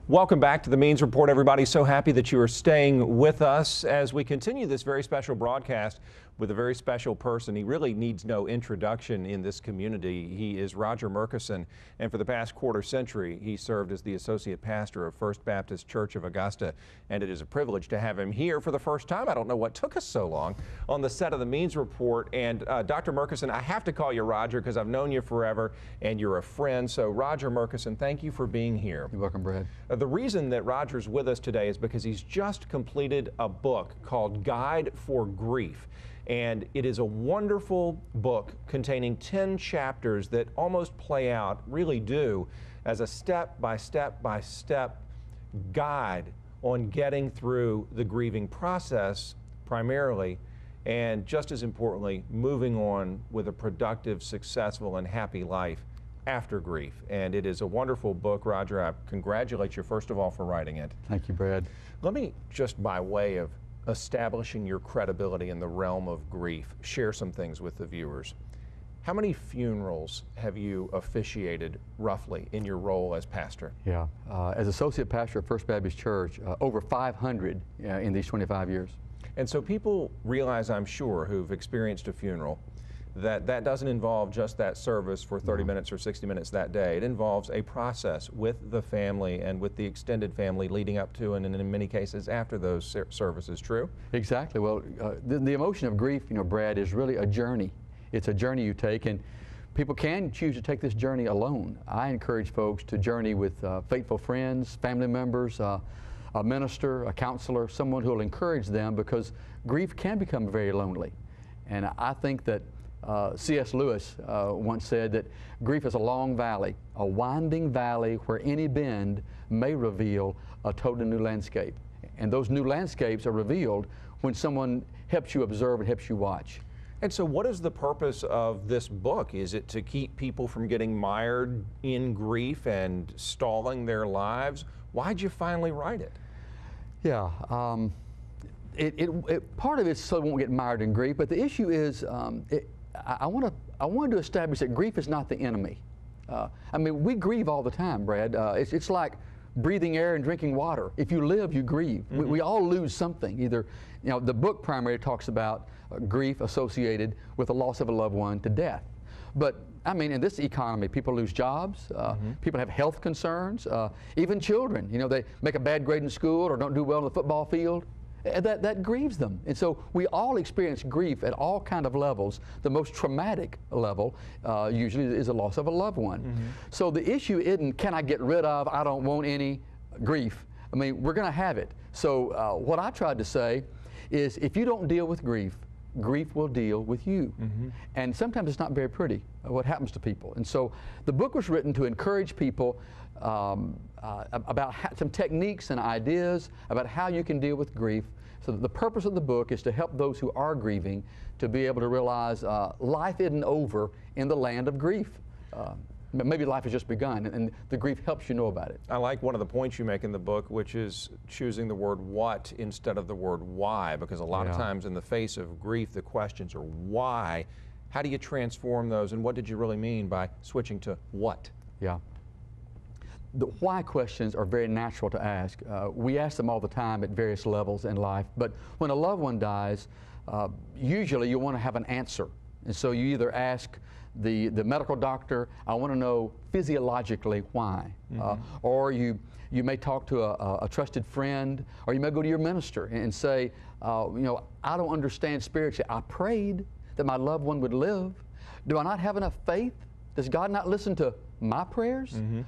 Welcome back to the Means Report, everybody. So happy that you are staying with us as we continue this very special broadcast with a very special person. He really needs no introduction in this community. He is Rodger Murchinson, and for the past quarter century, he served as the associate pastor of First Baptist Church of Augusta, and it is a privilege to have him here for the first time. I don't know what took us so long on the set of the Means Report. And Dr. Murchinson, I have to call you Rodger because I've known you forever and you're a friend. So Rodger Murchinson, thank you for being here. You're welcome, Brad. The reason that Rodger's with us today is because he's just completed a book called Guide for Grief. And it is a wonderful book containing 10 chapters that almost play out, really do, as a step-by-step guide on getting through the grieving process primarily, and just as importantly, moving on with a productive, successful, and happy life after grief. And it is a wonderful book, Rodger. I congratulate you, first of all, for writing it. Thank you, Brad. Let me, just by way of establishing your credibility in the realm of grief, share some things with the viewers. How many funerals have you officiated, roughly, in your role as pastor? Yeah, as associate pastor of First Baptist Church, over 500 in these 25 years. And so people realize, I'm sure, who've experienced a funeral, that that doesn't involve just that service for 30 minutes or 60 minutes that day. It involves a process with the family and with the extended family leading up to and in many cases after those services. True? Exactly. Well, the emotion of grief, Brad, is really a journey. It's a journey you take, and people can choose to take this journey alone. I encourage folks to journey with faithful friends, family members, a minister, a counselor, someone who will encourage them, because grief can become very lonely. And I think that C.S. Lewis once said that grief is a long valley, a winding valley where any bend may reveal a totally new landscape. And those new landscapes are revealed when someone helps you observe and helps you watch. And so what is the purpose of this book? Is it to keep people from getting mired in grief and stalling their lives? Why'd you finally write it? Yeah. Part of it is so we won't get mired in grief, but the issue is I wanted to establish that grief is not the enemy. I mean, we grieve all the time, Brad. It's like breathing air and drinking water. If you live, you grieve. Mm-hmm. we all lose something. Either, the book primarily talks about grief associated with the loss of a loved one to death. But I mean, in this economy, people lose jobs, people have health concerns, even children. They make a bad grade in school or don't do well on the football field. That grieves them. And so we all experience grief at all kind of levels. The most traumatic level usually is the loss of a loved one. Mm-hmm. So the issue isn't, can I get rid of, I don't want any grief. I mean, we're going to have it. So what I tried to say is, if you don't deal with grief, grief will deal with you. Mm-hmm. And sometimes it's not very pretty what happens to people. And so the book was written to encourage people about some techniques and ideas about how you can deal with grief. So the purpose of the book is to help those who are grieving to be able to realize life isn't over in the land of grief. Maybe life has just begun, and the grief helps you know about it. I like one of the points you make in the book, which is choosing the word what instead of the word why, because a lot of times in the face of grief, the questions are why. How do you transform those, and what did you really mean by switching to what? Yeah. The why questions are very natural to ask. We ask them all the time at various levels in life, but when a loved one dies, usually you want to have an answer. And so you either ask the medical doctor, I want to know physiologically why, or you may talk to a trusted friend, or you may go to your minister and say, I don't understand spiritually. I prayed that my loved one would live. Do I not have enough faith? Does God not listen to my prayers? Mm-hmm.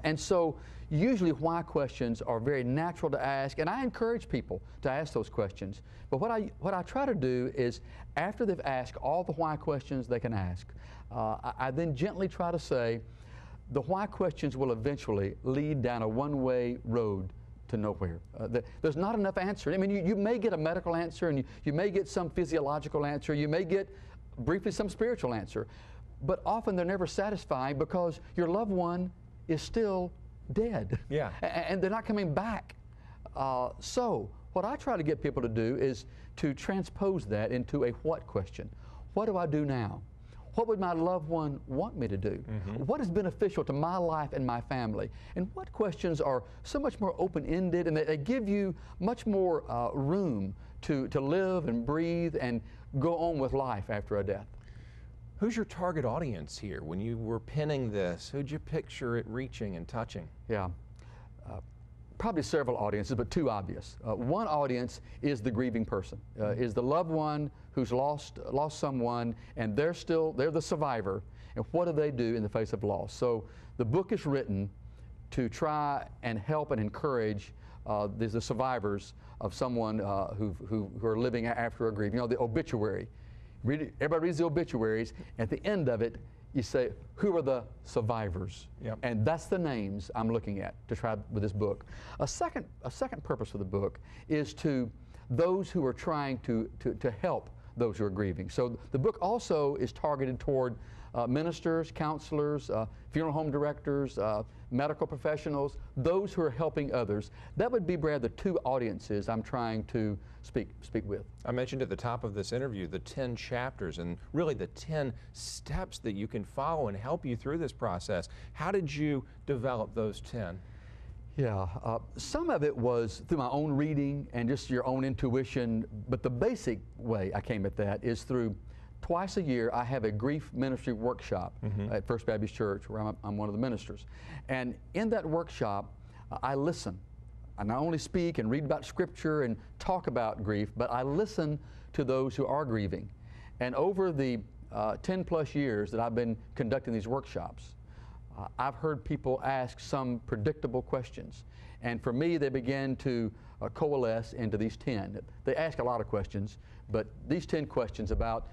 And so usually why questions are very natural to ask, and I encourage people to ask those questions. But what I try to do is, after they've asked all the why questions they can ask, I then gently try to say, the why questions will eventually lead down a one-way road to nowhere. There's not enough answer. I mean, you may get a medical answer, and you may get some physiological answer, you may get briefly some spiritual answer, but often they're never satisfying because your loved one is still dead. Yeah. And they're not coming back. So what I try to get people to do is to transpose that into a what question. What do I do now? What would my loved one want me to do? What is beneficial to my life and my family? And what questions are so much more open-ended, and they give you much more room to live and breathe and go on with life after a death. Who's your target audience here? When you were penning this, who'd you picture it reaching and touching? Yeah. Probably several audiences, but two obvious. One audience is the grieving person, is the loved one who's lost someone, and they're the survivor. And what do they do in the face of loss? So the book is written to try and help and encourage the survivors of someone who are living after a grief. You know, the obituary. Everybody reads the obituaries. At the end of it, you say, who are the survivors? Yep. And that's the names I'm looking at to try with this book. A second purpose for the book is to those who are trying to help those who are grieving. So the book also is targeted toward ministers, counselors, funeral home directors, medical professionals, those who are helping others. That would be, Brad, the two audiences I'm trying to speak with. I mentioned at the top of this interview the 10 chapters and really the 10 steps that you can follow and help you through this process. How did you develop those 10? Yeah, some of it was through my own reading and just your own intuition, but the basic way I came at that is through twice a year I have a grief ministry workshop at First Baptist Church where I'm one of the ministers. And in that workshop, I listen. I not only speak and read about Scripture and talk about grief, but I listen to those who are grieving. And over the 10 plus years that I've been conducting these workshops, I've heard people ask some predictable questions. And for me, they began to coalesce into these 10. They ask a lot of questions, but these 10 questions about,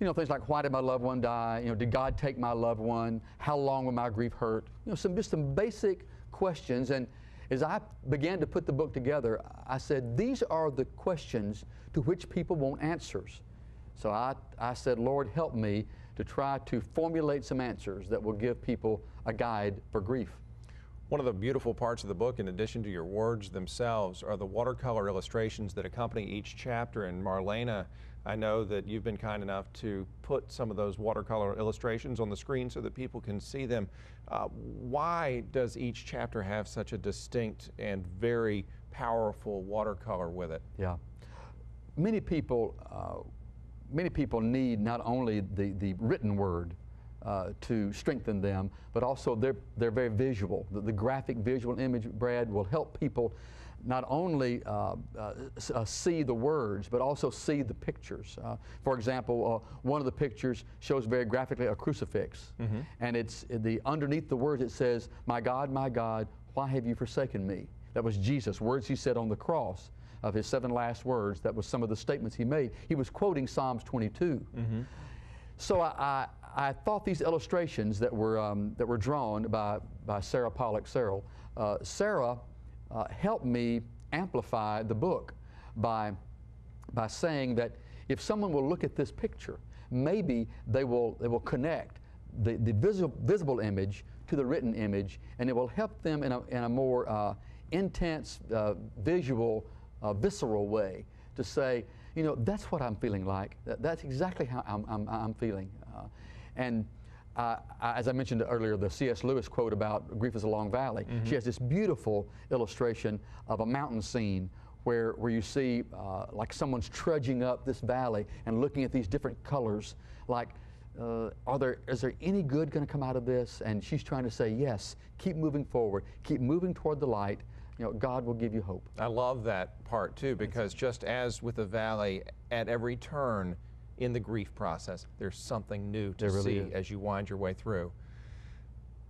you know, things like, why did my loved one die? You know, did God take my loved one? How long will my grief hurt? You know, just some basic questions. And as I began to put the book together, I said, these are the questions to which people want answers. So I said, Lord, help me to try to formulate some answers that will give people a guide for grief. One of the beautiful parts of the book, in addition to your words themselves, are the watercolor illustrations that accompany each chapter. And Marlena, I know that you've been kind enough to put some of those watercolor illustrations on the screen so that people can see them. Why does each chapter have such a distinct and very powerful watercolor with it? Yeah. Many people need not only the written word to strengthen them, but also they're very visual. The graphic visual image, Brad, will help people not only see the words, but also see the pictures. For example, one of the pictures shows very graphically a crucifix, and it's underneath the words it says, my God, why have you forsaken me?" That was Jesus, words he said on the cross. Of his 7 last words, that was some of the statements he made. He was quoting Psalms 22. So I thought these illustrations that were drawn by Sarah Pollock Searle, Sarah helped me amplify the book by saying that if someone will look at this picture, maybe they will connect the visible image to the written image, and it will help them in a more intense, visual, visceral way to say, you know, that's what I'm feeling like. That's exactly how I'm feeling. As I mentioned earlier, the C.S. Lewis quote about grief is a long valley. She has this beautiful illustration of a mountain scene where you see like someone's trudging up this valley and looking at these different colors, like, is there any good going to come out of this? And she's trying to say, yes, keep moving forward, keep moving toward the light. You know, God will give you hope. I love that part too, because just as with the valley, at every turn in the grief process, there's something new to see as you wind your way through.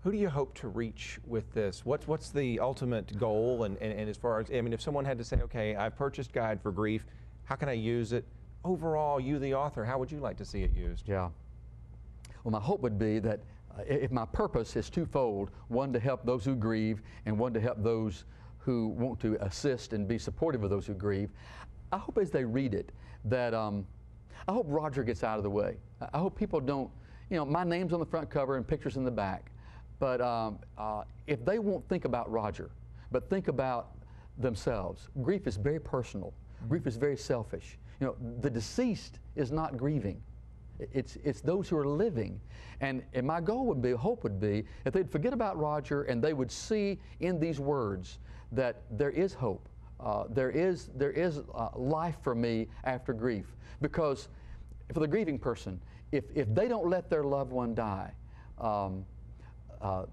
Who do you hope to reach with this? What's the ultimate goal? And as far as, I mean, if someone had to say, okay, I've purchased Guide for Grief, how can I use it? Overall, you the author, how would you like to see it used? Yeah. Well, my hope would be that if my purpose is twofold, one to help those who grieve and one to help those who want to assist and be supportive of those who grieve, I hope as they read it that I hope Rodger gets out of the way. I hope people don't, you know, my name's on the front cover and pictures in the back, but if they won't think about Rodger, but think about themselves, grief is very personal. Grief is very selfish. You know, the deceased is not grieving. It's those who are living. And my goal would be, hope would be, if they'd forget about Rodger and they would see in these words that there is hope. There is life for me after grief. Because for the grieving person, if they don't let their loved one die,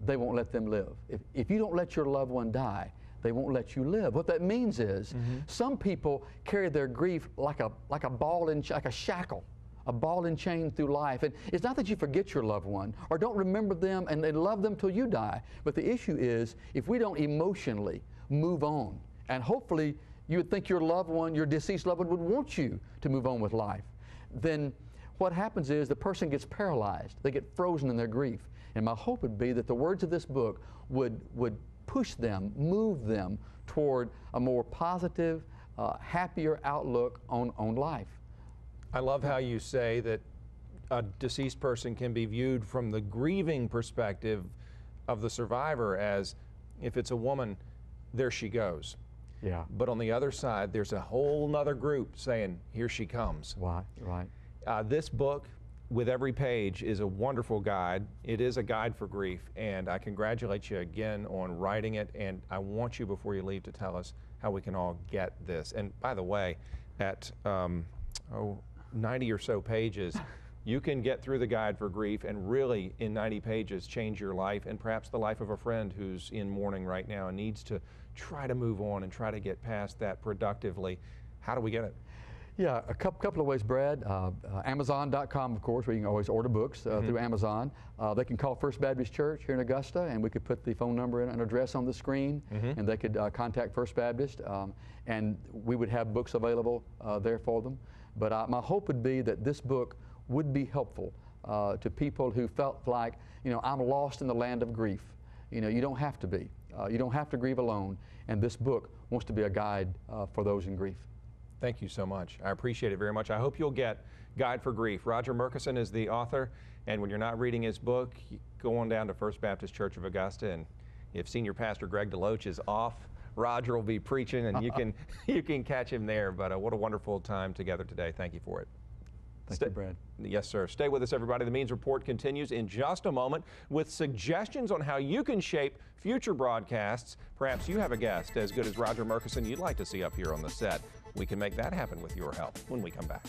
they won't let them live. If you don't let your loved one die, they won't let you live. What that means is, some people carry their grief like a ball and like a shackle, a ball and chain through life. And it's not that you forget your loved one or don't remember them and love them till you die. But the issue is, if we don't emotionally move on, and hopefully you would think your loved one, your deceased loved one, would want you to move on with life, then what happens is the person gets paralyzed. They get frozen in their grief. And my hope would be that the words of this book would push them, move them toward a more positive, happier outlook on life. I love how you say that a deceased person can be viewed from the grieving perspective of the survivor as, if it's a woman, there she goes. Yeah. But on the other side, there's a whole nother group saying, here she comes. Right. This book, with every page, is a wonderful guide. It is a guide for grief, and I congratulate you again on writing it, and I want you, before you leave, to tell us how we can all get this. And by the way, at 90 or so pages, you can get through the guide for grief and really, in 90 pages, change your life and perhaps the life of a friend who's in mourning right now and needs to try to move on and try to get past that productively. How do we get it? Yeah, a couple of ways, Brad. Amazon.com, of course, where you can always order books through Amazon. They can call First Baptist Church here in Augusta, and we could put the phone number and address on the screen, and they could contact First Baptist, and we would have books available there for them. But my hope would be that this book would be helpful to people who felt like, I'm lost in the land of grief. You don't have to be. You don't have to grieve alone, and this book wants to be a guide for those in grief. Thank you so much. I appreciate it very much. I hope you'll get Guide for Grief. Rodger Murchinson is the author, and when you're not reading his book, go on down to First Baptist Church of Augusta, and if Senior Pastor Greg DeLoach is off, Rodger will be preaching, and you can catch him there. But what a wonderful time together today. Thank you for it. Thank you, Brad. Yes, sir. Stay with us, everybody. The Means Report continues in just a moment with suggestions on how you can shape future broadcasts. Perhaps you have a guest as good as Rodger Murchinson you'd like to see up here on the set. We can make that happen with your help when we come back.